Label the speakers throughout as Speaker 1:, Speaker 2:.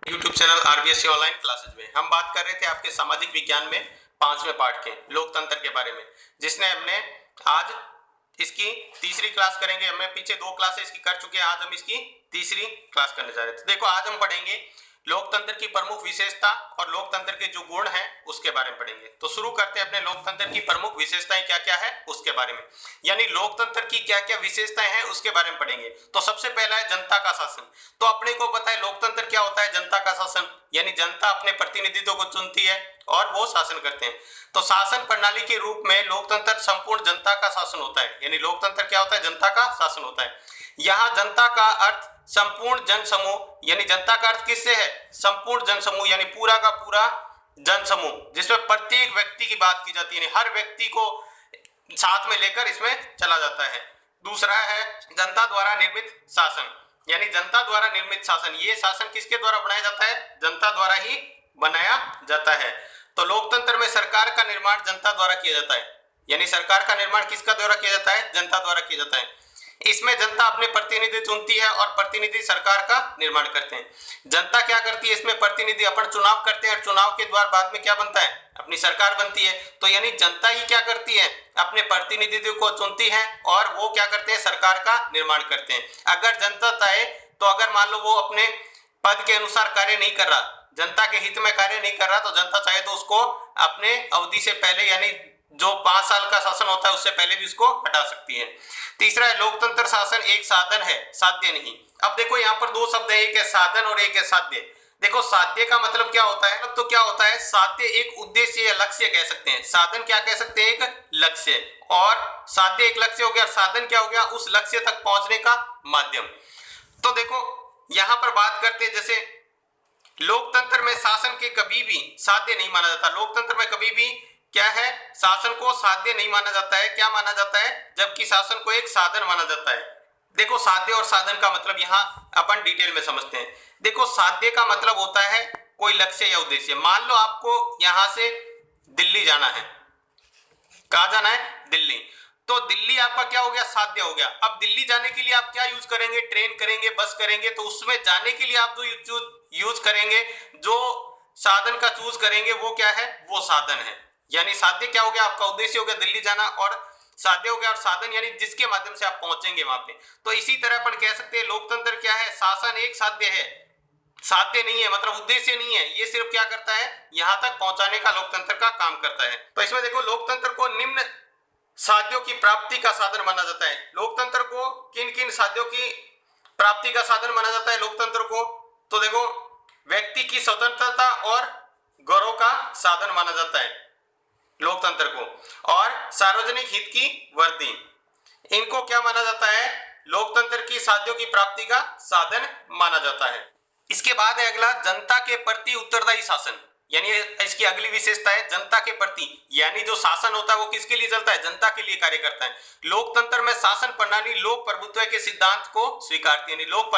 Speaker 1: YouTube channel RBSC online classes में हम बात कर रहे थे आपके सामाजिक विज्ञान में 5वें पार्ट के लोकतंत्र के बारे में, जिसने हमने आज इसकी तीसरी क्लास करेंगे। हमने पीछे 2 क्लासेस इसकी कर चुके हैं, आज हम इसकी तीसरी क्लास करने जा रहे थे। देखो आज हम पढ़ेंगे लोकतंत्र की प्रमुख विशेषता और लोकतंत्र के जो गुण हैं उसके बारे में पढ़ेंगे। तो शुरू करते हैं अपने लोकतंत्र की प्रमुख विशेषताएं क्या क्या है उसके बारे में, यानी लोकतंत्र की क्या क्या विशेषताएं हैं उसके बारे में पढ़ेंगे। तो सबसे पहला है जनता का शासन। तो अपने को पता है लोकतंत्र क्या होता है, जनता का शासन, यानी जनता अपने प्रतिनिधित्व को चुनती है और वो शासन करते हैं। तो शासन प्रणाली के रूप में लोकतंत्र संपूर्ण जनता का शासन होता है, यानी लोकतंत्र क्या होता है, जनता का शासन होता है। यहाँ जनता का अर्थ संपूर्ण जन समूह, यानी जनता का अर्थ किससे है, संपूर्ण जन समूह, यानी पूरा का पूरा जन समूह, जिसमें प्रत्येक व्यक्ति की बात की जाती है, हर व्यक्ति को साथ में लेकर इसमें चला जाता है। दूसरा है जनता द्वारा निर्मित शासन, यानी जनता द्वारा निर्मित शासन, ये शासन किसके द्वारा बनाया जाता है, जनता द्वारा ही बनाया जाता है। तो लोकतंत्र में सरकार का निर्माण जनता द्वारा किया जाता है, यानी सरकार का निर्माण किसका द्वारा किया जाता है, जनता द्वारा किया जाता है। इसमें जनता अपने प्रतिनिधि चुनती है और प्रतिनिधि सरकार का निर्माण करते हैं। जनता क्या करती है, इसमें प्रतिनिधि अपन चुनाव करते हैं और चुनाव के द्वारा बाद में क्या बनता है, अपनी सरकार बनती है। तो यानी जनता ही क्या करती है, अपने प्रतिनिधित्व को चुनती है और वो क्या करते हैं, सरकार का निर्माण करते हैं। अगर जनता चाहे तो अगर मान लो वो अपने पद के अनुसार कार्य नहीं कर रहा, जनता के हित में कार्य नहीं कर रहा, तो जनता चाहे तो उसको अपने अवधि से पहले, यानी जो 5 साल का शासन होता है उससे पहले भी उसको हटा सकती है। तीसरा है लोकतंत्र शासन एक साधन है, साध्य नहीं। अब देखो यहाँ पर 2 शब्द है, एक है साधन और एक है साध्य। देखो साध्य का मतलब क्या होता है, तो क्या होता है, साध्य एक उद्देश्य या लक्ष्य कह सकते हैं, साधन क्या कह सकते हैं, एक लक्ष्य, और साध्य एक लक्ष्य हो गया, साधन क्या हो गया, उस लक्ष्य तक पहुंचने का माध्यम। तो देखो यहाँ पर बात करते हैं, जैसे लोकतंत्र में शासन के कभी भी साध्य नहीं माना जाता। लोकतंत्र में कभी भी क्या है, शासन को साध्य नहीं माना जाता है। क्या माना जाता है, जबकि शासन को एक साधन माना जाता है। देखो साध्य और साधन का मतलब यहाँ अपन डिटेल में समझते हैं। देखो साध्य का मतलब होता है कोई लक्ष्य या उद्देश्य। मान लो आपको यहां से दिल्ली जाना है, कहाँ जाना है, दिल्ली। तो दिल्ली आपका क्या हो गया, साध्य हो गया। अब दिल्ली जाने के लिए आप क्या यूज करेंगे, ट्रेन करेंगे, बस करेंगे। तो उसमें जाने के लिए आप जो यूज करेंगे, जो साधन का चूज करेंगे, वो क्या है, वो साधन है। यानी साध्य क्या हो गया, आपका उद्देश्य हो गया दिल्ली जाना, और साध्य हो गया और साधन यानी जिसके माध्यम से आप पहुंचेंगे वहां पे। तो इसी तरह अपन कह सकते हैं लोकतंत्र क्या है, शासन एक साध्य है, साध्य नहीं है, मतलब उद्देश्य नहीं है। ये सिर्फ क्या करता है, यहां तक पहुंचाने का लोकतंत्र का काम करता है। तो इसमें देखो लोकतंत्र को निम्न साध्यों की प्राप्ति का साधन माना जाता है। लोकतंत्र को किन किन साध्यों की प्राप्ति का साधन माना जाता है लोकतंत्र को, तो देखो व्यक्ति की स्वतंत्रता और गौरव का साधन माना जाता है लोकतंत्र को, और सार्वजनिक हित की वृद्धि, इनको क्या माना जाता है, लोकतंत्र की साध्यों की प्राप्ति का साधन माना जाता है। इसके बाद है अगला जनता के प्रति उत्तरदायी शासन, यानी इसकी अगली विशेषता है जनता के प्रति, यानी जो शासन होता है वो किसके लिए चलता है, जनता के लिए कार्य करता है। लोकतंत्र में शासन प्रणाली लोक प्रभुत्व के सिद्धांत को स्वीकारती है, यानी लोक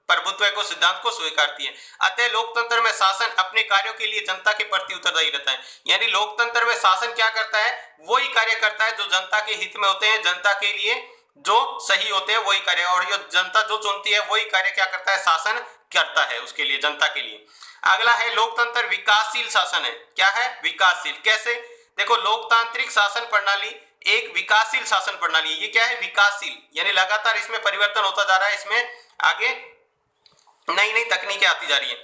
Speaker 1: प्रभुत्व को सिद्धांत को स्वीकारती है। अतः लोकतंत्र में शासन अपने कार्यों के लिए जनता के प्रति उत्तरदायी रहता है। यानी लोकतंत्र में शासन क्या करता है, वही कार्य करता है जो जनता के हित में होते हैं, जनता के लिए जो सही होते हैं वही कार्य, और जो जनता जो चुनती है वही कार्य क्या करता है, शासन करता है उसके लिए, जनता के लिए। अगला है लोकतंत्र विकासशील शासन है। क्या है, विकासशील। कैसे, देखो लोकतांत्रिक शासन प्रणाली एक विकासशील शासन प्रणाली है। ये क्या है, विकासशील, यानी लगातार इसमें परिवर्तन होता जा रहा है, इसमें आगे नई नई तकनीकें आती जा रही है।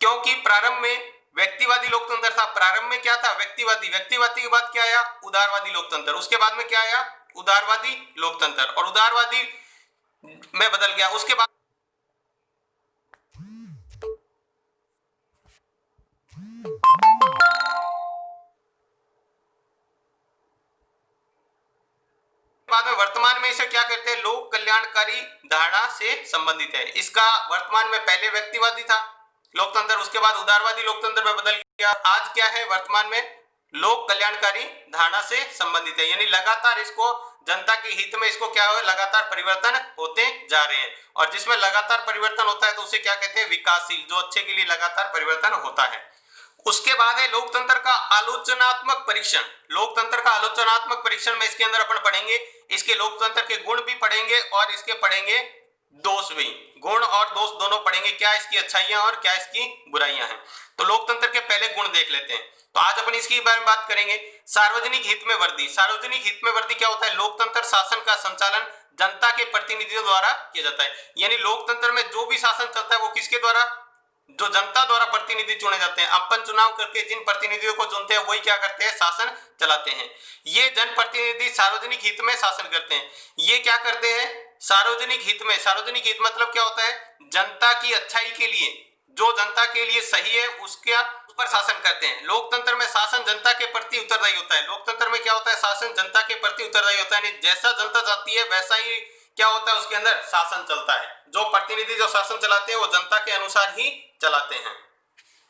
Speaker 1: क्योंकि प्रारंभ में व्यक्तिवादी लोकतंत्र था, प्रारंभ में क्या था, व्यक्तिवादी, व्यक्तिवादी के बाद क्या आया, उदारवादी लोकतंत्र, उसके बाद में क्या आया, उदारवादी लोकतंत्र, और उदारवादी में बदल गया। उसके बाद में वर्तमान में इसे क्या कहते हैं, लोक कल्याणकारी धारणा से संबंधित है। इसका वर्तमान में पहले व्यक्तिवादी था लोकतंत्र, उसके बाद उदारवादी लोकतंत्र में बदल गया। आज क्या है, वर्तमान में लोक कल्याणकारी धारणा से संबंधित है, यानी लगातार इसको जनता के हित में इसको क्या है, लगातार परिवर्तन होते जा रहे हैं। और जिसमें लगातार परिवर्तन होता है तो उसे क्या कहते हैं, विकासशील, जो अच्छे के लिए लगातार परिवर्तन होता है। उसके बाद है लोकतंत्र का आलोचनात्मक परीक्षण। लोकतंत्र का आलोचनात्मक परीक्षण में इसके अंदर अपन पढ़ेंगे इसके लोकतंत्र के गुण भी पढ़ेंगे और इसके पढ़ेंगे दोष भी, गुण और दोष दोनों पढ़ेंगे पढ़ेंगे क्या इसकी अच्छाइयां और क्या इसकी बुराइयां हैं। तो लोकतंत्र के पहले गुण देख लेते हैं। तो आज अपन इसके बारे में बात करेंगे। सार्वजनिक हित में वर्दी। सार्वजनिक हित में वर्दी क्या होता है? लोकतंत्र शासन का संचालन जनता के प्रतिनिधियों द्वारा किया जाता है। यानी लोकतंत्र में जो भी शासन चलता है वो किसके द्वारा? जो जनता द्वारा प्रतिनिधि चुने जाते हैं। अपन चुनाव करके जिन प्रतिनिधियों को चुनते हैं वही क्या करते हैं? शासन चलाते हैं। ये जनप्रतिनिधि सार्वजनिक हित में शासन करते हैं। ये क्या करते हैं? सार्वजनिक हित में। सार्वजनिक हित मतलब क्या होता है? जनता की अच्छाई के लिए, जो जनता के लिए सही है उसका ऊपर शासन करते हैं। लोकतंत्र में शासन जनता के प्रति उत्तरदायी होता है। लोकतंत्र में क्या होता है? शासन जनता के प्रति उत्तरदायी होता है। जैसा जनता चाहती है वैसा ही क्या होता है? उसके अंदर शासन चलता है। जो प्रतिनिधि जो शासन चलाते हैं वो जनता के अनुसार ही चलाते हैं।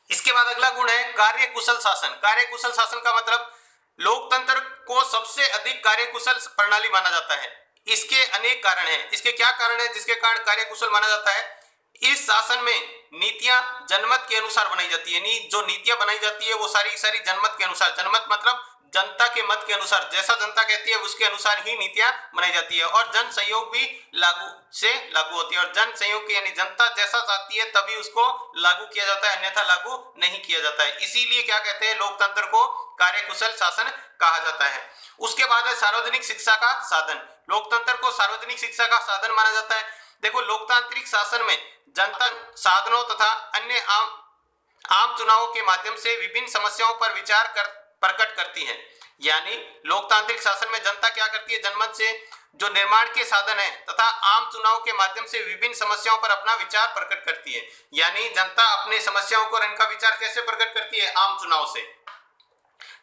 Speaker 1: इसके बाद अगला गुण है कार्यकुशल शासन। कार्यकुशल शासन का मतलब लोकतंत्र को सबसे अधिक कार्यकुशल प्रणाली माना जाता है। इसके अनेक कारण हैं। इसके क्या कारण है जिसके कारण कार्यकुशल माना जाता है? इस शासन में नीतियां जनमत के अनुसार बनाई जाती है। जो नीतियां बनाई जाती है वो सारी सारी जनमत के अनुसार। जनमत मतलब जनता के मत के अनुसार, जैसा जनता कहती है उसके अनुसार ही नीतियां बनाई जाती है। और जन सहयोग भी लागू होती है। और जन सहयोग यानी जनता जैसा चाहती है तभी उसको लागू किया जाता है, अन्यथा लागू नहीं किया जाता है। इसीलिए क्या कहते हैं? लोकतंत्र को कार्यकुशल शासन कहा जाता है। उसके बाद है सार्वजनिक शिक्षा का साधन। लोकतंत्र को सार्वजनिक शिक्षा का साधन माना जाता है। देखो, लोकतांत्रिक शासन में जनता साधनों तथा अन्य आम चुनावों के माध्यम से विभिन्न समस्याओं पर विचार प्रकट करती है। यानी लोकतांत्रिक शासन में जनता क्या करती है? जनमत से जो निर्माण के साधन है तथा आम चुनाव के माध्यम से विभिन्न समस्याओं पर अपना विचार प्रकट करती है। यानी जनता अपने समस्याओं को और इनका विचार कैसे प्रकट करती है? आम चुनाव से।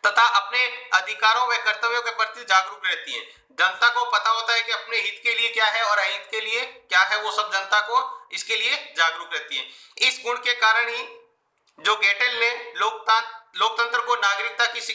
Speaker 1: तथा अपने अधिकारों व कर्तव्यों के प्रति जागरूक रहती है। जनता को पता होता है कि अपने हित के लिए क्या है और अहित के लिए क्या है, वो सब जनता को इसके लिए जागरूक रहती है। इस गुण के कारण ही जो गेटेल ने लोकतंत्र को नागरिकता की शिक्षा